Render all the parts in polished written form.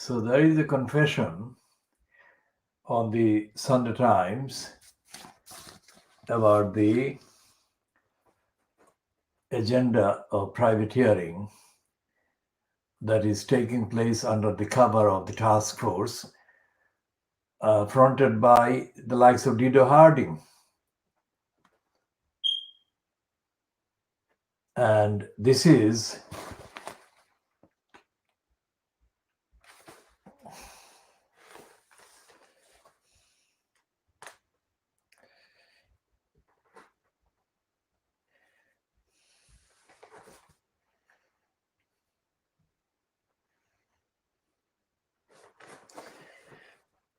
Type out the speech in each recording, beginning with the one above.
So there is a confession on the Sunday Times about the agenda of privateering that is taking place under the cover of the task force fronted by the likes of Dido Harding. And this is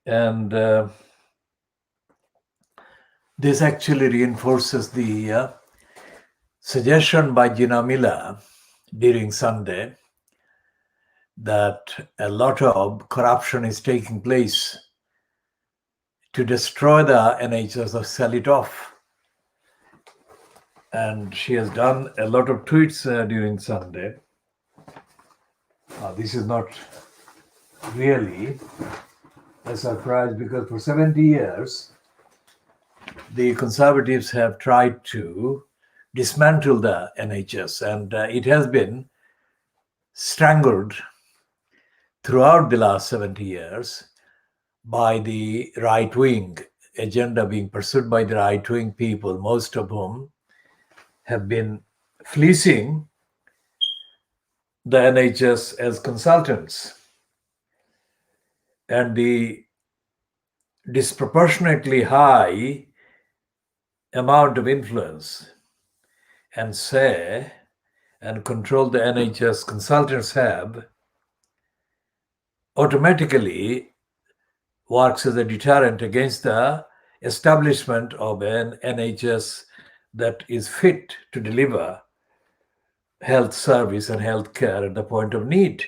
and this actually reinforces the suggestion by Gina Miller during Sunday that a lot of corruption is taking place to destroy the NHS or sell it off. And she has done a lot of tweets during Sunday. This is not really a surprise because for 70 years, the Conservatives have tried to dismantle the NHS, and it has been strangled throughout the last 70 years by the right-wing agenda being pursued by the right-wing people, most of whom have been fleecing the NHS as consultants. And the disproportionately high amount of influence and say and control the NHS consultants have automatically works as a deterrent against the establishment of an NHS that is fit to deliver health service and health care at the point of need.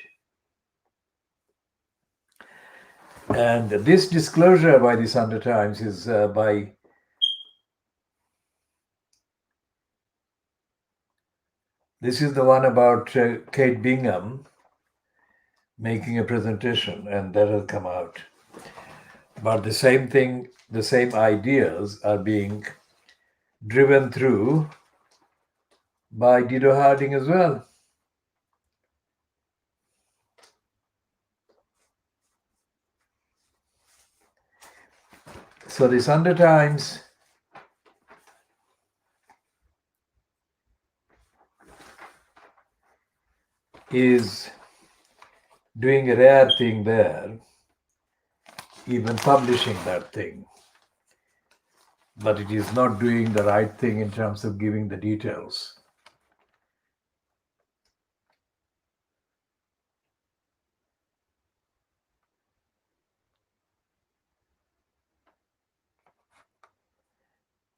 And this disclosure by the Sunday Times is by this is the one about Kate Bingham making a presentation, and that has come out. But the same thing, the same ideas are being driven through by Dido Harding as well. So the Sunday Times is doing a rare thing there, even publishing that thing. But it is not doing the right thing in terms of giving the details.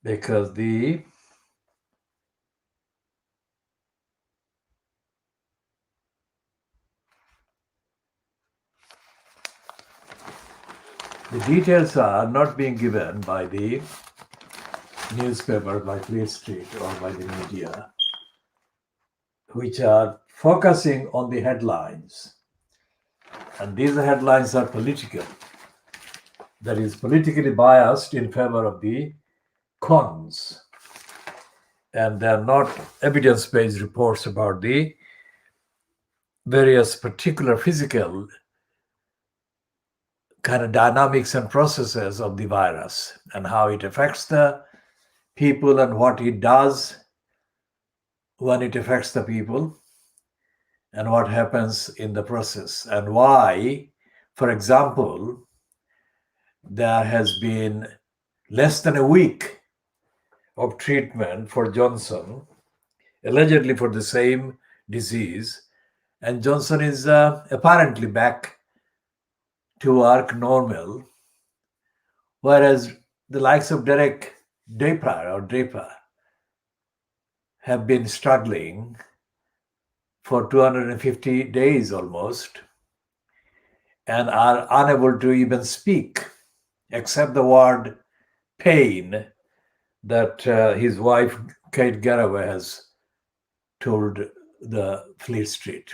Because the details are not being given by the newspapers like Fleet Street or by the media, which are focusing on the headlines. And these headlines are political. That is politically biased in favor of the cons. And they are not evidence-based reports about the various particular physical kind of dynamics and processes of the virus and how it affects the people and what it does when it affects the people and what happens in the process and why, for example, there has been less than a week of treatment for Johnson, allegedly for the same disease, and Johnson is apparently back to work normal, whereas the likes of Derek Draper have been struggling for 250 days almost and are unable to even speak except the word pain that his wife Kate Garraway has told the Fleet Street.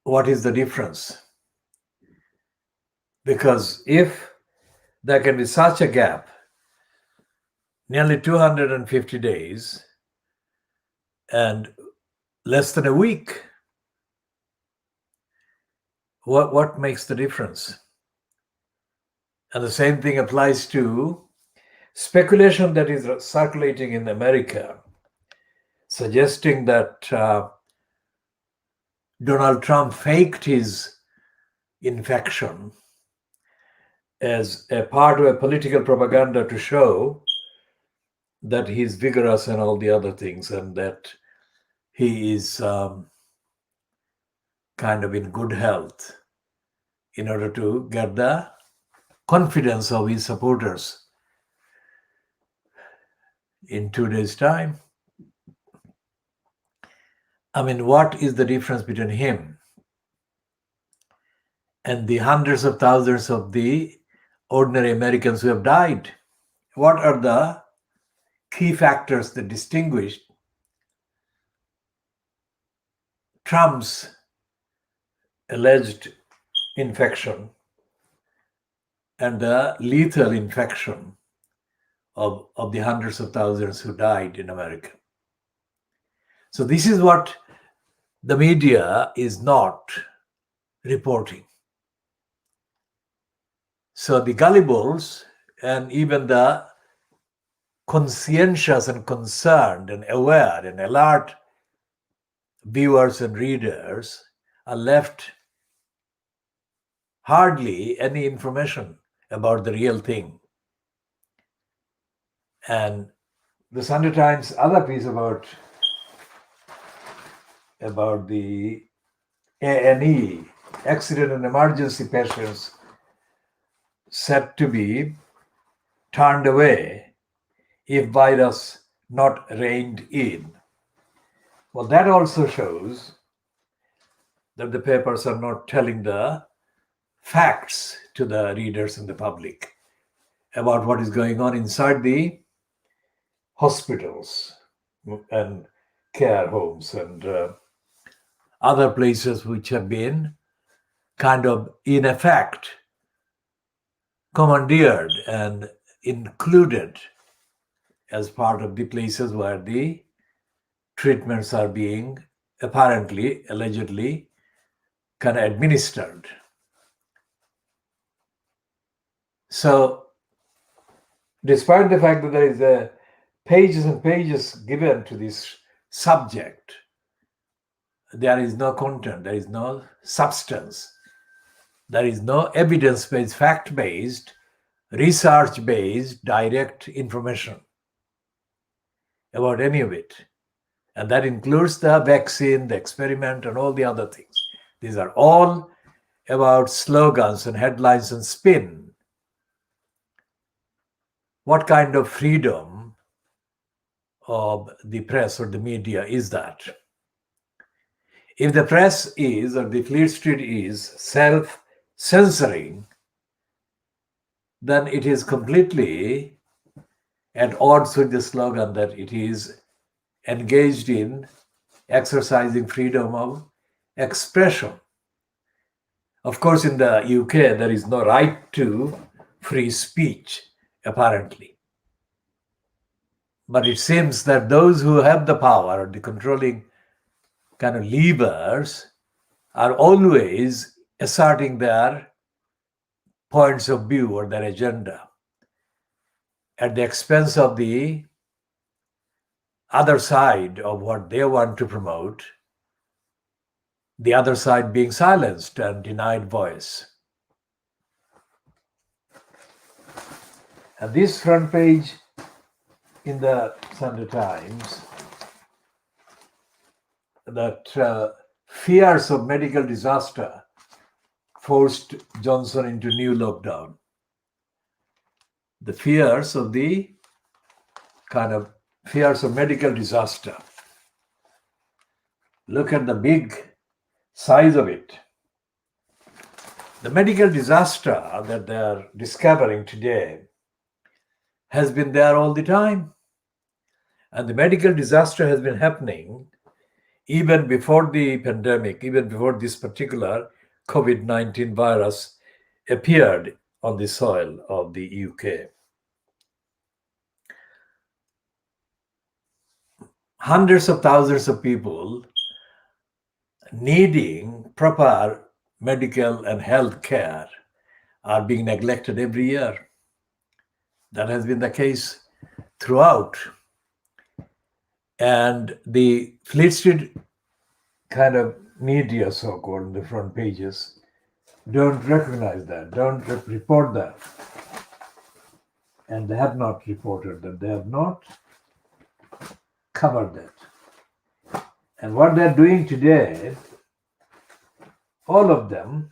what is the difference? Because if there can be such a gap, nearly 250 days and less than a week, what makes the difference? And the same thing applies to speculation that is circulating in America, suggesting that Donald Trump faked his infection as a part of a political propaganda to show that he's vigorous and all the other things, and that he is kind of in good health in order to get the confidence of his supporters in 2 days' time. I mean, what is the difference between him and the hundreds of thousands of the ordinary Americans who have died? What are the key factors that distinguish Trump's alleged infection and the lethal infection of the hundreds of thousands who died in America? So this is what the media is not reporting. So the gullibles and even the conscientious and concerned and aware and alert viewers and readers are left hardly any information about the real thing. And the Sunday Times other piece about the A&E, accident and emergency patients said to be turned away if virus not reined in. Well, that also shows that the papers are not telling the facts to the readers and the public about what is going on inside the hospitals and care homes and other places which have been kind of in effect commandeered and included as part of the places where the treatments are being apparently, allegedly, kind of administered. So, despite the fact that there is pages and pages given to this subject, there is no content, there is no substance, there is no evidence-based, fact-based, research-based, direct information about any of it. And that includes the vaccine, the experiment, and all the other things. These are all about slogans and headlines and spin. What kind of freedom of the press or the media is that? If the press is, or the Fleet Street is, self-censoring, then it is completely at odds with the slogan that it is engaged in exercising freedom of expression. Of course, in the UK, there is no right to free speech, apparently. But it seems that those who have the power, the controlling kind of levers, are always asserting their points of view or their agenda at the expense of the other side of what they want to promote, the other side being silenced and denied voice. And this front page in the Sunday Times, that fears of medical disaster forced Johnson into new lockdown. The fears of medical disaster. Look at the big size of it. The medical disaster that they are discovering today has been there all the time. And the medical disaster has been happening even before the pandemic, even before this particular COVID-19 virus appeared on the soil of the UK. Hundreds of thousands of people needing proper medical and health care are being neglected every year. That has been the case throughout. And the Fleet Street kind of media, so-called, in the front pages, don't recognize that, don't report that. And they have not reported that, they have not covered that. And what they're doing today, all of them,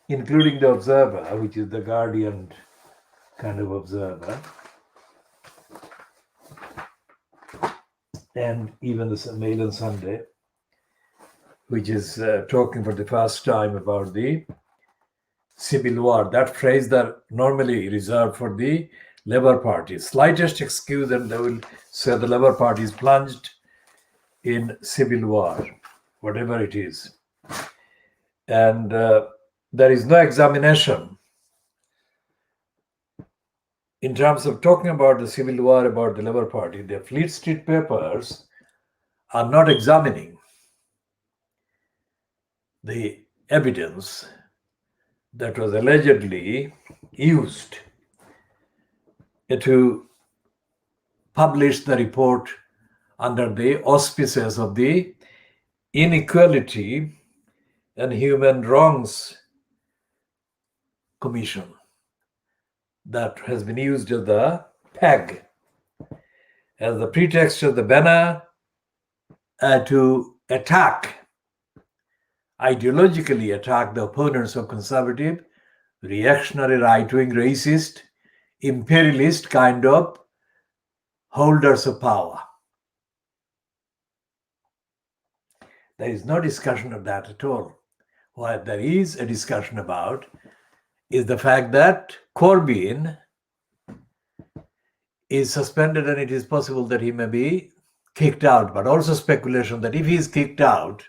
including the Observer, which is the Guardian kind of observer, and even the Mail on Sunday, which is talking for the first time about the civil war, that phrase that normally reserved for the Labour Party. Slightest excuse and they will say the Labour Party is plunged in civil war, whatever it is. And there is no examination in terms of talking about the civil war, about the Labour Party. The Fleet Street papers are not examining the evidence that was allegedly used to publish the report under the auspices of the Inequality and Human Wrongs Commission that has been used as the peg, as the pretext of the banner to attack, ideologically attack the opponents of conservative, reactionary, right-wing, racist, imperialist kind of holders of power. There is no discussion of that at all. What there is a discussion about is the fact that Corbyn is suspended and it is possible that he may be kicked out, but also speculation that if he is kicked out,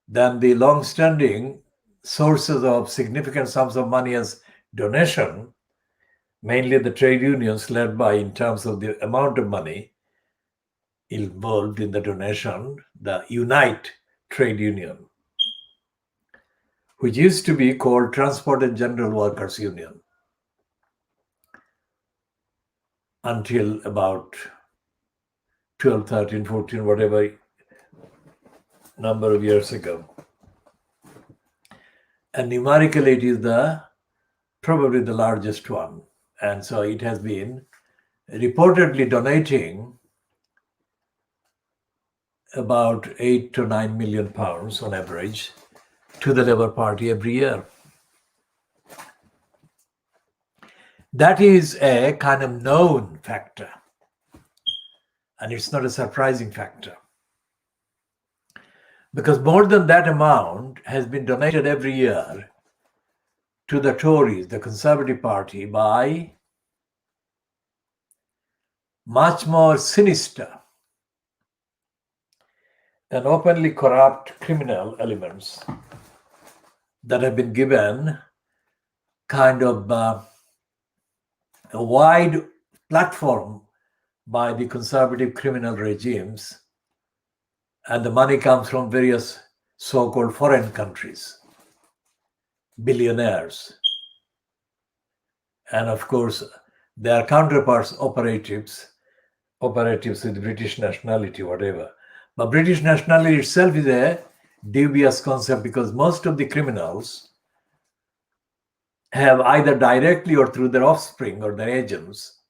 then the long-standing sources of significant sums of money as donation, mainly the trade unions led by, in terms of the amount of money involved in the donation, the Unite Trade Union, which used to be called Transport and General Workers Union until about 12, 13, 14, whatever number of years ago. And numerically, it is probably the largest one. And so it has been reportedly donating about 8 to 9 million pounds on average to the Labour Party every year. That is a kind of known factor, and it's not a surprising factor, because more than that amount has been donated every year to the Tories, the Conservative Party, by much more sinister and openly corrupt criminal elements that have been given kind of a wide platform by the conservative criminal regimes, and the money comes from various so-called foreign countries, billionaires. And of course, their counterparts, operatives with British nationality, whatever. But British nationality itself is a dubious concept, because most of the criminals have either directly or through their offspring or their agents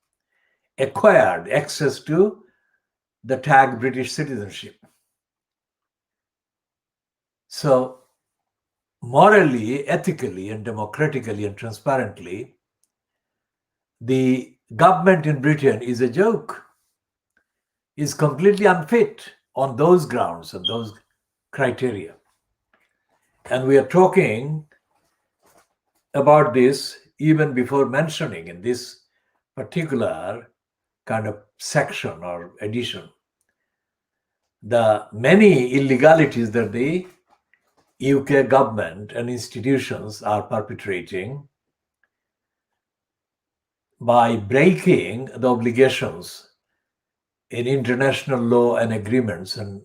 acquired access to the tag British citizenship. So morally, ethically, and democratically and transparently, the government in Britain is a joke, is completely unfit on those grounds and those criteria. And we are talking about this even before mentioning in this particular kind of section or edition. The many illegalities that the UK government and institutions are perpetrating by breaking the obligations in international law and agreements and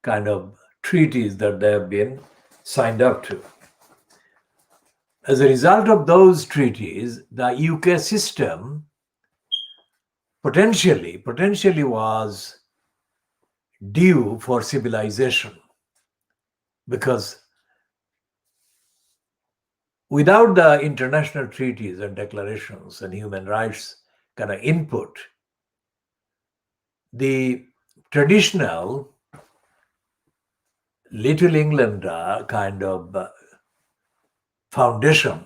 kind of treaties that they have been signed up to. As a result of those treaties, the UK system potentially was due for civilization, because without the international treaties and declarations and human rights kind of input, the traditional Little England kind of foundation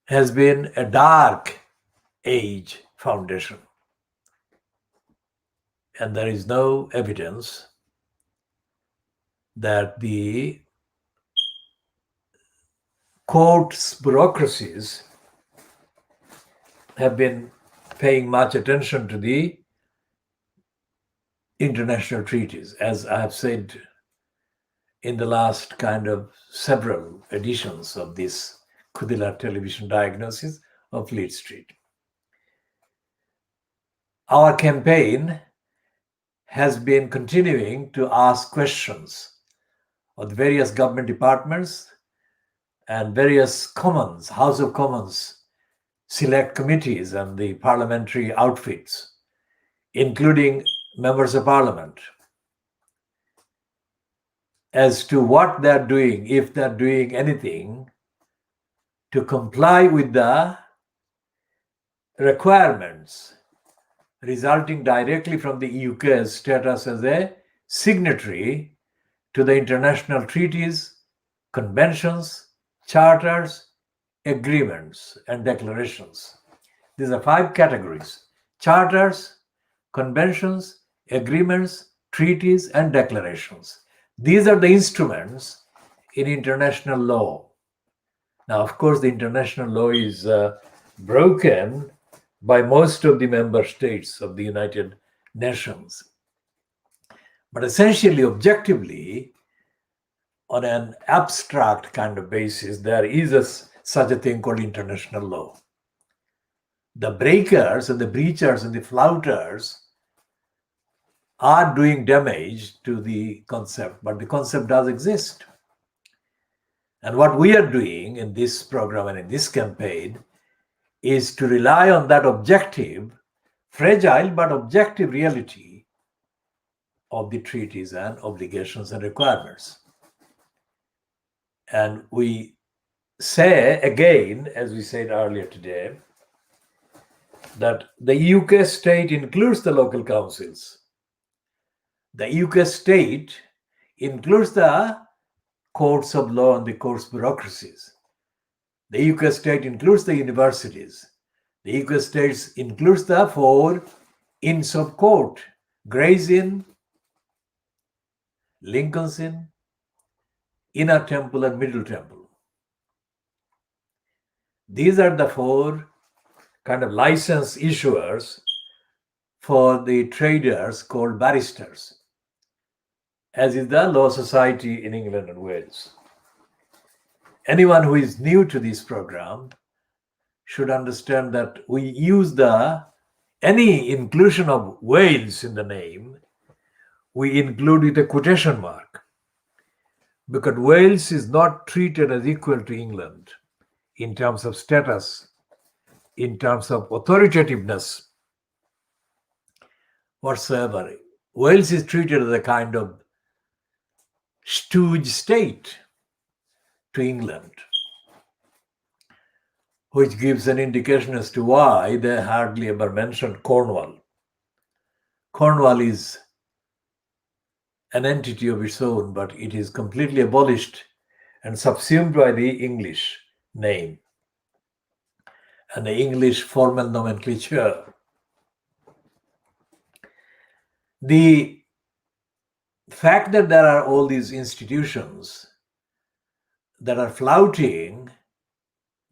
has been a dark age foundation. And there is no evidence that the courts, bureaucracies have been paying much attention to the international treaties, as I have said in the last kind of several editions of this Khoodeelaar television diagnosis of Fleet Street. Our campaign has been continuing to ask questions of the various government departments and various commons, House of Commons, select committees and the parliamentary outfits, including members of parliament, as to what they're doing, if they're doing anything to comply with the requirements resulting directly from the UK's status as a signatory to the international treaties, conventions, charters, agreements, and declarations. These are 5 categories: charters, conventions, agreements, treaties, and declarations. These are the instruments in international law. Now, of course, the international law is broken by most of the member states of the United Nations. But essentially, objectively, on an abstract kind of basis, there is such a thing called international law. The breakers and the breachers and the flouters are doing damage to the concept, but the concept does exist. And what we are doing in this program and in this campaign is to rely on that objective, fragile but objective reality of the treaties and obligations and requirements. And we say again, as we said earlier today, that the UK state includes the local councils. The UK state includes the courts of law and the courts bureaucracies. The UK state includes the universities. The UK state includes the 4 Inns of Court: Gray's Inn, Lincoln's Inn, Inner Temple, and Middle Temple. These are the 4 kind of license issuers for the traders called barristers, as is the Law Society in England and Wales. Anyone who is new to this program should understand that we use any inclusion of Wales in the name, we include with a quotation mark, because Wales is not treated as equal to England in terms of status, in terms of authoritativeness whatsoever. Wales is treated as a kind of stooge state to England, which gives an indication as to why they hardly ever mention Cornwall. Cornwall is an entity of its own, but it is completely abolished and subsumed by the English name and the English formal nomenclature. The fact that there are all these institutions that are flouting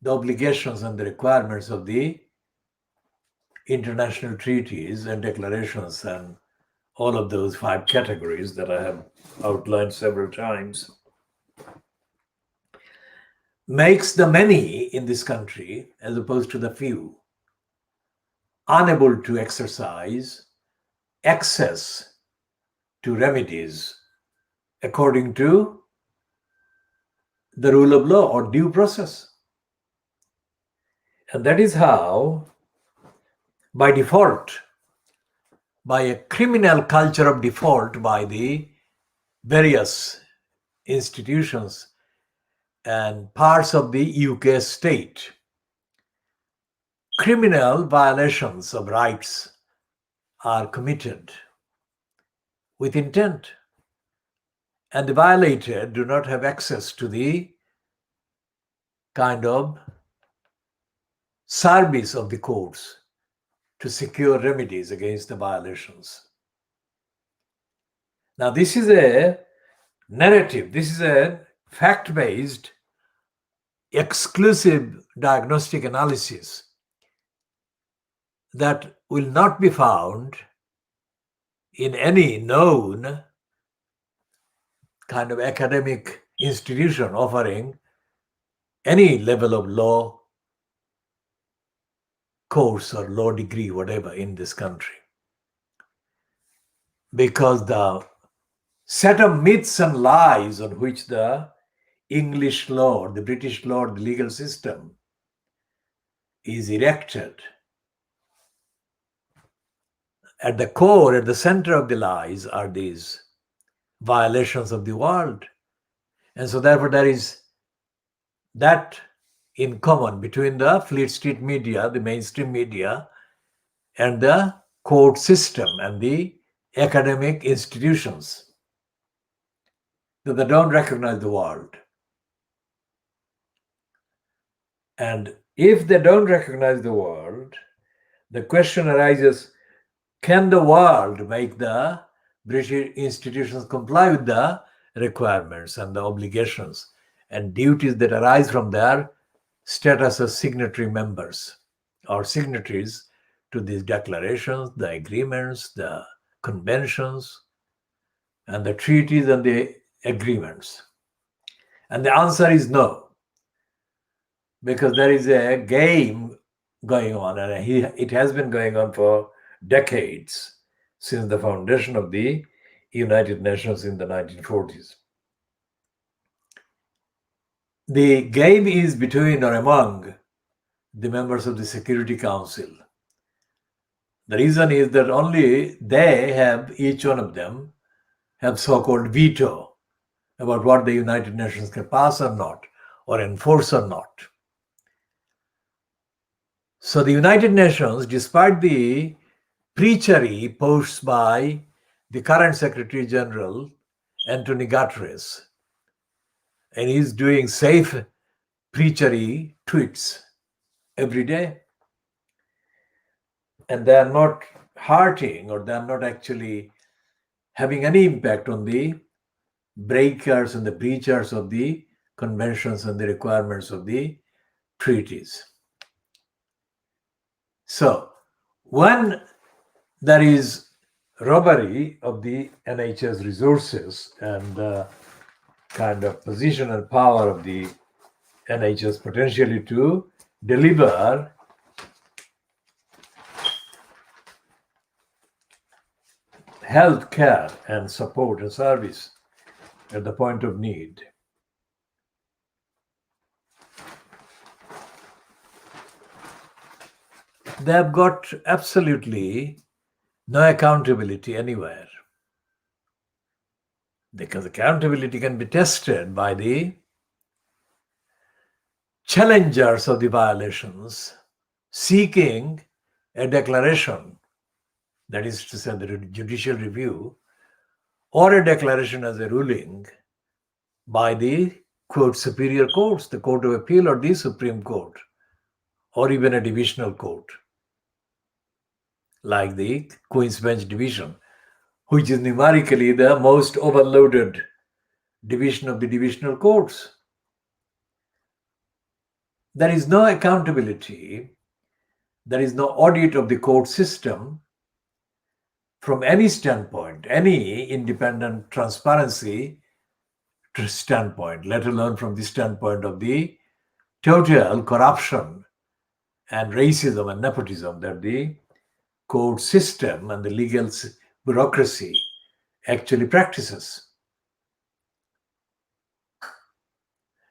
the obligations and the requirements of the international treaties and declarations and all of those 5 categories that I have outlined several times, makes the many in this country, as opposed to the few, unable to exercise access to remedies according to the rule of law or due process. And that is how, by default, by a criminal culture of default by the various institutions and parts of the UK state, criminal violations of rights are committed with intent, and the violated do not have access to the kind of service of the courts to secure remedies against the violations. Now, this is a narrative, this is a fact-based, exclusive diagnostic analysis that will not be found in any known kind of academic institution offering any level of law course or law degree, whatever, in this country. Because the set of myths and lies on which the English law, the British law, the legal system is erected, at the core, at the center of the lies are these violations of the world. And so therefore there is that in common between the Fleet Street media, the mainstream media, and the court system and the academic institutions, that they don't recognize the world. And if they don't recognize the world, the question arises, can the world make the British institutions comply with the requirements and the obligations and duties that arise from their status as signatory members or signatories to these declarations, the agreements, the conventions, and the treaties and the agreements? And the answer is no, because there is a game going on, and it has been going on for decades, since the foundation of the United Nations in the 1940s. The game is between or among the members of the Security Council. The reason is that only they have, each one of them, have so-called veto about what the United Nations can pass or not, or enforce or not. So the United Nations, despite the preachery posts by the current Secretary General, Antonio Guterres, and he's doing safe preachery tweets every day, and they are not hurting, or they are not actually having any impact on the breakers and the breachers of the conventions and the requirements of the treaties. So when there is robbery of the NHS resources and kind of position and power of the NHS potentially to deliver health care and support and service at the point of need, they have got absolutely no accountability anywhere, because accountability can be tested by the challengers of the violations seeking a declaration, that is to say the judicial review, or a declaration as a ruling by the quote superior courts, the Court of Appeal or the Supreme Court, or even a divisional court like the Queen's Bench Division, which is numerically the most overloaded division of the divisional courts. There is no accountability there is no audit of the court system from any standpoint, any independent transparency standpoint, let alone from the standpoint of the total corruption and racism and nepotism that the court system and the legal bureaucracy actually practices.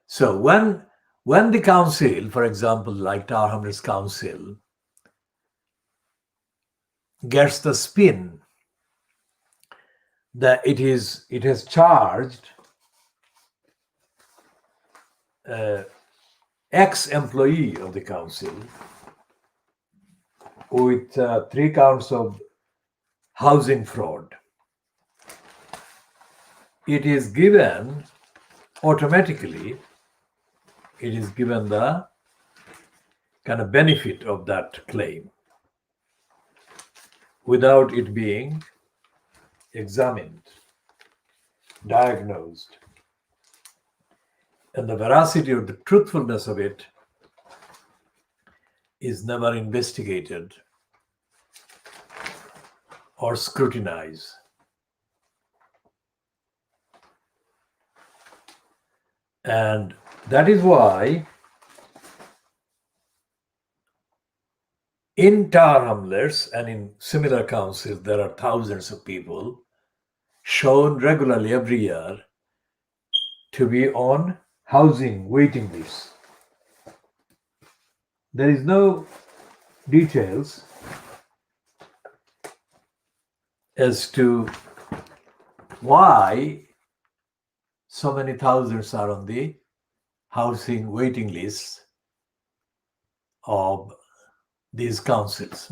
So when the council, for example, like Tower Hamlets Council, gets the spin that it has charged ex-employee of the council with 3 counts of housing fraud, it is given automatically, it is given the kind of benefit of that claim without it being examined, diagnosed, and the veracity or the truthfulness of it is never investigated or scrutinized. And that is why in Tower Hamlets and in similar councils, there are thousands of people shown regularly every year to be on housing waiting lists. There is no details as to why so many thousands are on the housing waiting lists of these councils.